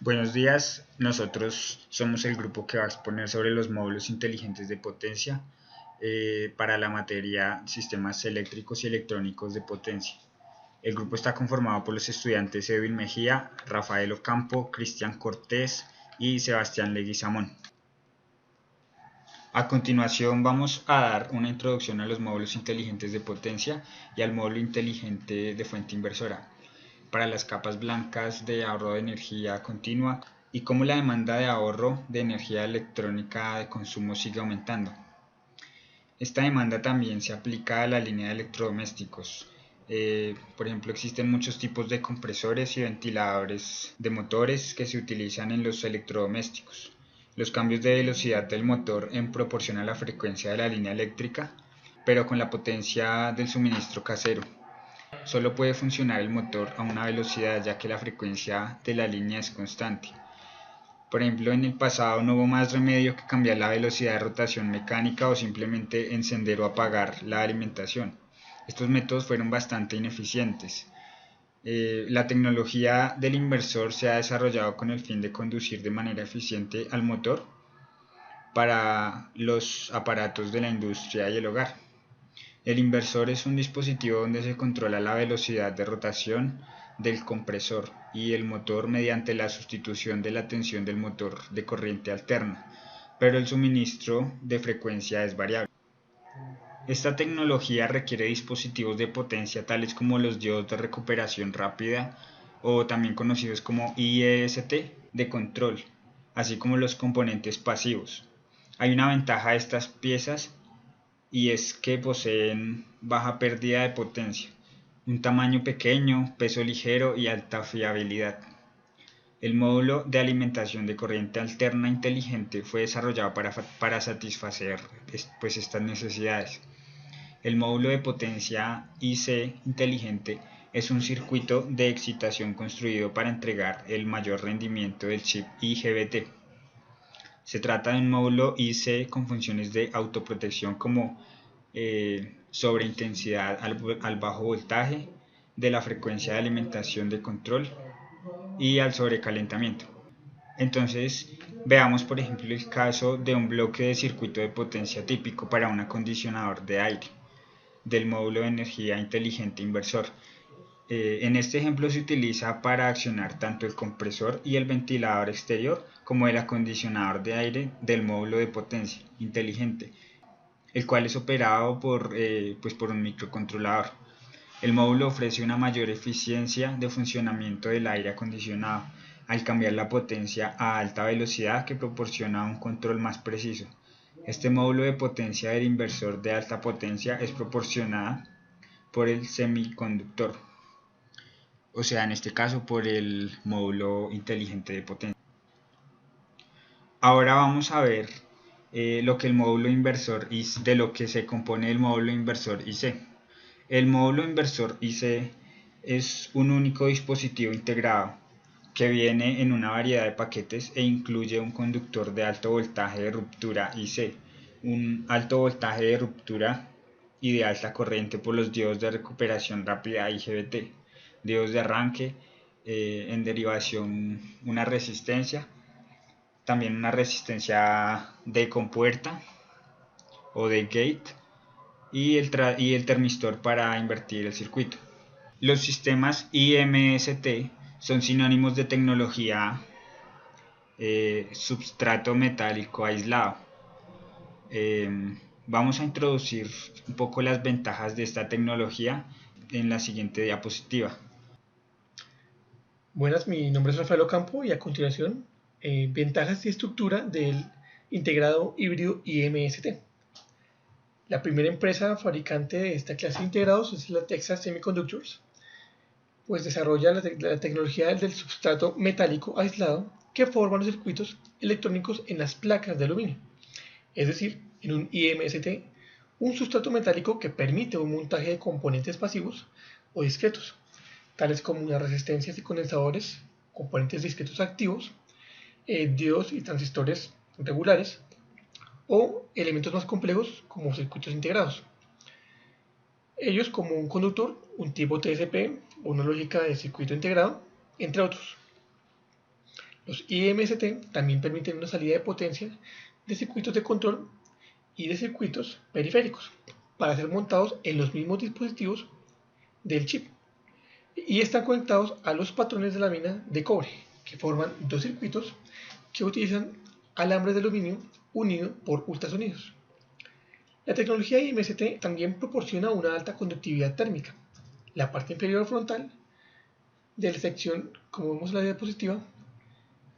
Buenos días, nosotros somos el grupo que va a exponer sobre los módulos inteligentes de potencia para la materia Sistemas Eléctricos y Electrónicos de Potencia. El grupo está conformado por los estudiantes Edwin Mejía, Rafael Ocampo, Cristian Cortés y Sebastián Leguizamón. A continuación vamos a dar una introducción a los módulos inteligentes de potencia y al módulo inteligente de fuente inversora para las capas blancas de ahorro de energía continua y cómo la demanda de ahorro de energía electrónica de consumo sigue aumentando. Esta demanda también se aplica a la línea de electrodomésticos. Por ejemplo, existen muchos tipos de compresores y ventiladores de motores que se utilizan en los electrodomésticos. Los cambios de velocidad del motor en proporción a la frecuencia de la línea eléctrica, pero con la potencia del suministro casero. Solo puede funcionar el motor a una velocidad ya que la frecuencia de la línea es constante. Por ejemplo, en el pasado no hubo más remedio que cambiar la velocidad de rotación mecánica o simplemente encender o apagar la alimentación. Estos métodos fueron bastante ineficientes. La tecnología del inversor se ha desarrollado con el fin de conducir de manera eficiente al motor para los aparatos de la industria y el hogar. El inversor es un dispositivo donde se controla la velocidad de rotación del compresor y el motor mediante la sustitución de la tensión del motor de corriente alterna, pero el suministro de frecuencia es variable. Esta tecnología requiere dispositivos de potencia tales como los diodos de recuperación rápida o también conocidos como IEST de control, así como los componentes pasivos. Hay una ventaja de estas piezas y es que poseen baja pérdida de potencia, un tamaño pequeño, peso ligero y alta fiabilidad. El módulo de alimentación de corriente alterna inteligente fue desarrollado para satisfacer estas necesidades. El módulo de potencia IC inteligente es un circuito de excitación construido para entregar el mayor rendimiento del chip IGBT. Se trata de un módulo IC con funciones de autoprotección como sobreintensidad al bajo voltaje, de la frecuencia de alimentación de control y al sobrecalentamiento. Entonces, veamos por ejemplo el caso de un bloque de circuito de potencia típico para un acondicionador de aire del módulo de energía inteligente inversor. En este ejemplo se utiliza para accionar tanto el compresor y el ventilador exterior como el acondicionador de aire del módulo de potencia inteligente, el cual es operado por un microcontrolador. El módulo ofrece una mayor eficiencia de funcionamiento del aire acondicionado al cambiar la potencia a alta velocidad que proporciona un control más preciso. Este módulo de potencia del inversor de alta potencia es proporcionada por el semiconductor, o sea, en este caso por el módulo inteligente de potencia. Ahora vamos a ver lo que el módulo inversor de lo que se compone el módulo inversor IC. El módulo inversor IC es un único dispositivo integrado que viene en una variedad de paquetes e incluye un conductor de alto voltaje de ruptura IC, un alto voltaje de ruptura y de alta corriente por los diodos de recuperación rápida IGBT, diodos de arranque, en derivación una resistencia, también una resistencia de compuerta o de gate y el termistor para invertir el circuito. Los sistemas IMST son sinónimos de tecnología substrato metálico aislado. Vamos a introducir un poco las ventajas de esta tecnología en la siguiente diapositiva. Buenas, mi nombre es Rafael Ocampo y a continuación, ventajas y estructura del integrado híbrido IMST. La primera empresa fabricante de esta clase de integrados es la Texas Semiconductors, pues desarrolla la tecnología del substrato metálico aislado que forma los circuitos electrónicos en las placas de aluminio, es decir, en un IMST, un sustrato metálico que permite un montaje de componentes pasivos o discretos, tales como las resistencias y condensadores, componentes discretos activos, diodos y transistores regulares, o elementos más complejos como circuitos integrados. Ellos como un conductor, un tipo TSP o una lógica de circuito integrado, entre otros. Los IMST también permiten una salida de potencia de circuitos de control y de circuitos periféricos para ser montados en los mismos dispositivos del chip y están conectados a los patrones de la mina de cobre, que forman dos circuitos que utilizan alambres de aluminio unido por ultrasonidos. La tecnología IMST también proporciona una alta conductividad térmica. La parte inferior frontal de la sección, como vemos en la diapositiva,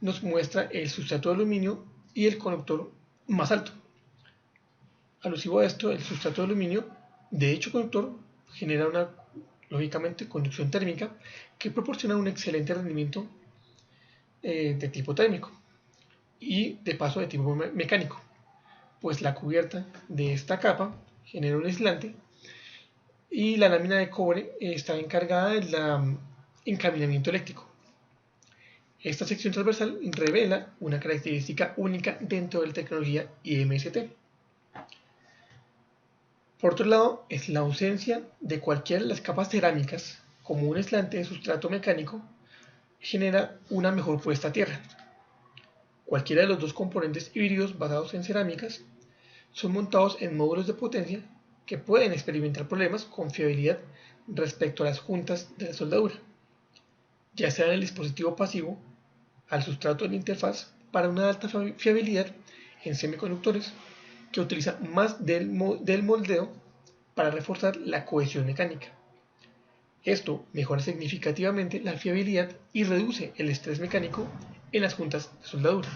nos muestra el sustrato de aluminio y el conductor más alto. Alusivo a esto, el sustrato de aluminio de dicho conductor genera una, lógicamente, conducción térmica que proporciona un excelente rendimiento de tipo térmico y de paso de tipo mecánico, pues la cubierta de esta capa genera un aislante y la lámina de cobre está encargada del encaminamiento eléctrico. Esta sección transversal revela una característica única dentro de la tecnología IMST. Por otro lado, es la ausencia de cualquiera de las capas cerámicas, como un aislante de sustrato mecánico, genera una mejor puesta a tierra. Cualquiera de los dos componentes híbridos basados en cerámicas son montados en módulos de potencia que pueden experimentar problemas con fiabilidad respecto a las juntas de la soldadura, ya sea en el dispositivo pasivo, al sustrato de la interfaz, para una alta fiabilidad en semiconductores que utiliza más del moldeo para reforzar la cohesión mecánica. Esto mejora significativamente la fiabilidad y reduce el estrés mecánico en las juntas de soldadura.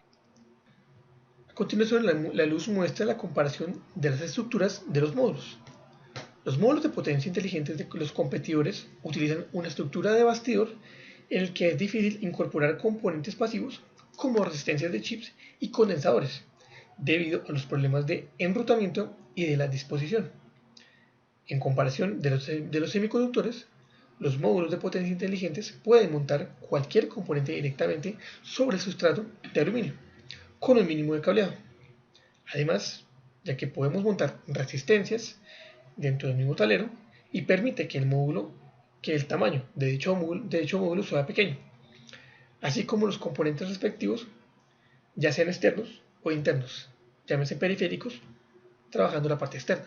A continuación, la luz muestra la comparación de las estructuras de los módulos. Los módulos de potencia inteligentes de los competidores utilizan una estructura de bastidor en el que es difícil incorporar componentes pasivos como resistencias de chips y condensadores, debido a los problemas de enrutamiento y de la disposición. En comparación de los semiconductores, los módulos de potencia inteligentes pueden montar cualquier componente directamente sobre el sustrato de aluminio, con un mínimo de cableado. Además, ya que podemos montar resistencias dentro del mismo tablero y permite que el tamaño de dicho módulo sea pequeño, así como los componentes respectivos, ya sean externos o internos, llámese periféricos, trabajando la parte externa.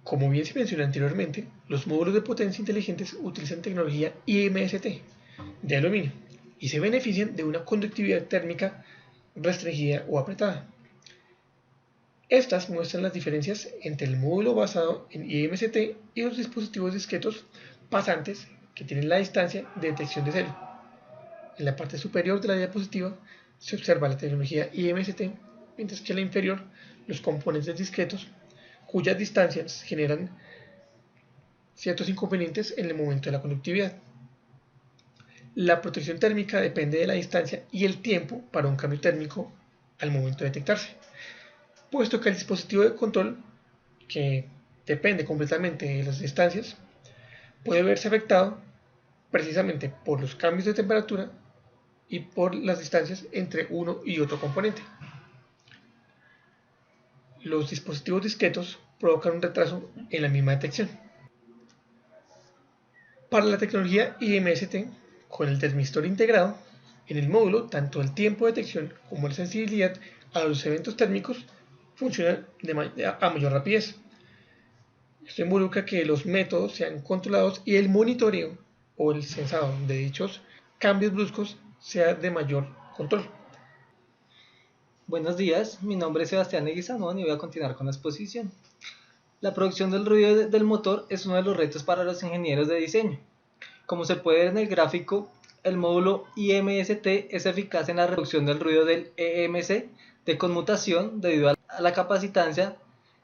Como bien se mencionó anteriormente, los módulos de potencia inteligentes utilizan tecnología IMST de aluminio y se benefician de una conductividad térmica restringida o apretada. Estas muestran las diferencias entre el módulo basado en IMST y los dispositivos discretos pasantes que tienen la distancia de detección de celo. En la parte superior de la diapositiva se observa la tecnología IMST, mientras que en la inferior los componentes discretos cuyas distancias generan ciertos inconvenientes en el momento de la conductividad. La protección térmica depende de la distancia y el tiempo para un cambio térmico al momento de detectarse, puesto que el dispositivo de control, que depende completamente de las distancias, puede verse afectado precisamente por los cambios de temperatura y por las distancias entre uno y otro componente. Los dispositivos discretos provocan un retraso en la misma detección. Para la tecnología IMST, con el termistor integrado, en el módulo tanto el tiempo de detección como la sensibilidad a los eventos térmicos funcionan a mayor rapidez. Esto involucra que los métodos sean controlados y el monitoreo o el censado de dichos cambios bruscos sea de mayor control. Buenos días, mi nombre es Sebastián Eguizamón y voy a continuar con la exposición. La producción del ruido del motor es uno de los retos para los ingenieros de diseño. Como se puede ver en el gráfico, el módulo IMST es eficaz en la reducción del ruido del EMC de conmutación debido a la capacitancia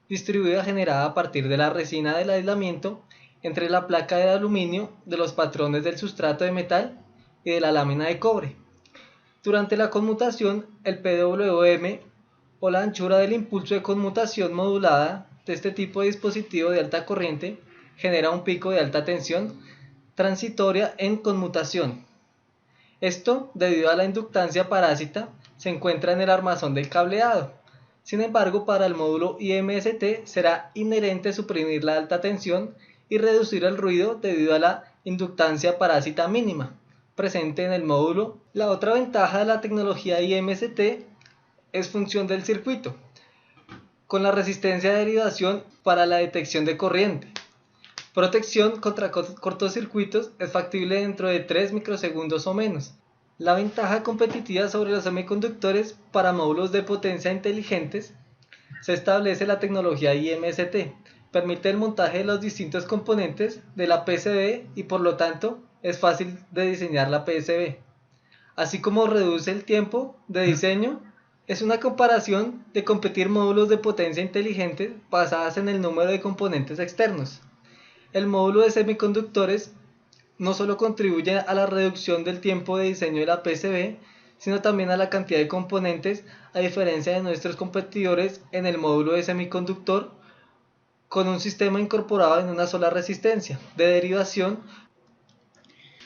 distribuida generada a partir de la resina del aislamiento entre la placa de aluminio, de los patrones del sustrato de metal y de la lámina de cobre. Durante la conmutación, el PWM o la anchura del impulso de conmutación modulada de este tipo de dispositivo de alta corriente genera un pico de alta tensión transitoria en conmutación. Esto, debido a la inductancia parásita, se encuentra en el armazón del cableado. Sin embargo, para el módulo IMST será inherente suprimir la alta tensión y reducir el ruido debido a la inductancia parásita mínima, presente en el módulo. La otra ventaja de la tecnología IMST es función del circuito, con la resistencia de derivación para la detección de corriente. Protección contra cortocircuitos es factible dentro de 3 microsegundos o menos. La ventaja competitiva sobre los semiconductores para módulos de potencia inteligentes se establece la tecnología IMST. Permite el montaje de los distintos componentes de la PCB y por lo tanto es fácil de diseñar la PCB. Así como reduce el tiempo de diseño, es una comparación de competir módulos de potencia inteligentes basadas en el número de componentes externos. El módulo de semiconductores no solo contribuye a la reducción del tiempo de diseño de la PCB, sino también a la cantidad de componentes, a diferencia de nuestros competidores en el módulo de semiconductor, con un sistema incorporado en una sola resistencia de derivación.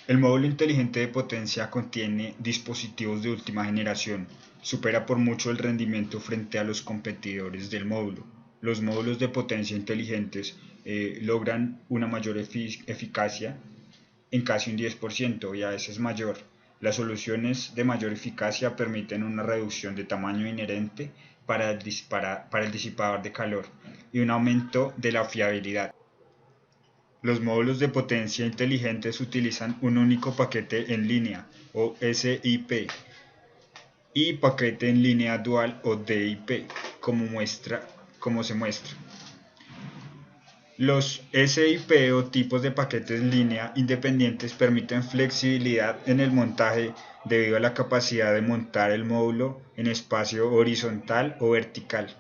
El módulo inteligente de potencia contiene dispositivos de última generación, supera por mucho el rendimiento frente a los competidores del módulo. Los módulos de potencia inteligentes logran una mayor eficacia en casi un 10% y a veces mayor. Las soluciones de mayor eficacia permiten una reducción de tamaño inherente para el disipador de calor y un aumento de la fiabilidad. Los módulos de potencia inteligentes utilizan un único paquete en línea o SiP y paquete en línea dual o DiP, como se muestra. Los SiP o tipos de paquetes en línea independientes permiten flexibilidad en el montaje debido a la capacidad de montar el módulo en espacio horizontal o vertical,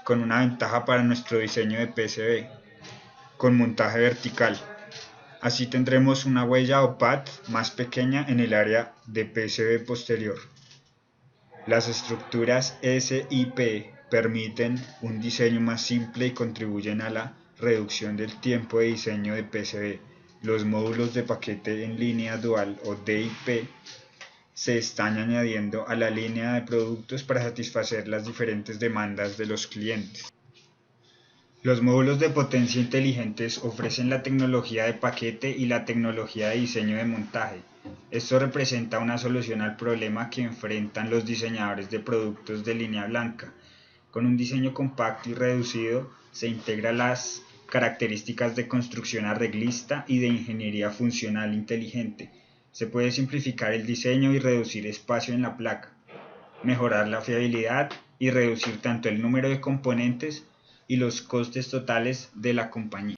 con una ventaja para nuestro diseño de PCB, con montaje vertical. Así tendremos una huella o pad más pequeña en el área de PCB posterior. Las estructuras SiP permiten un diseño más simple y contribuyen a la reducción del tiempo de diseño de PCB. Los módulos de paquete en línea dual o DiP se están añadiendo a la línea de productos para satisfacer las diferentes demandas de los clientes. Los módulos de potencia inteligentes ofrecen la tecnología de paquete y la tecnología de diseño de montaje. Esto representa una solución al problema que enfrentan los diseñadores de productos de línea blanca. Con un diseño compacto y reducido, se integran las características de construcción arreglista y de ingeniería funcional inteligente. Se puede simplificar el diseño y reducir espacio en la placa, mejorar la fiabilidad y reducir tanto el número de componentes y los costes totales de la compañía.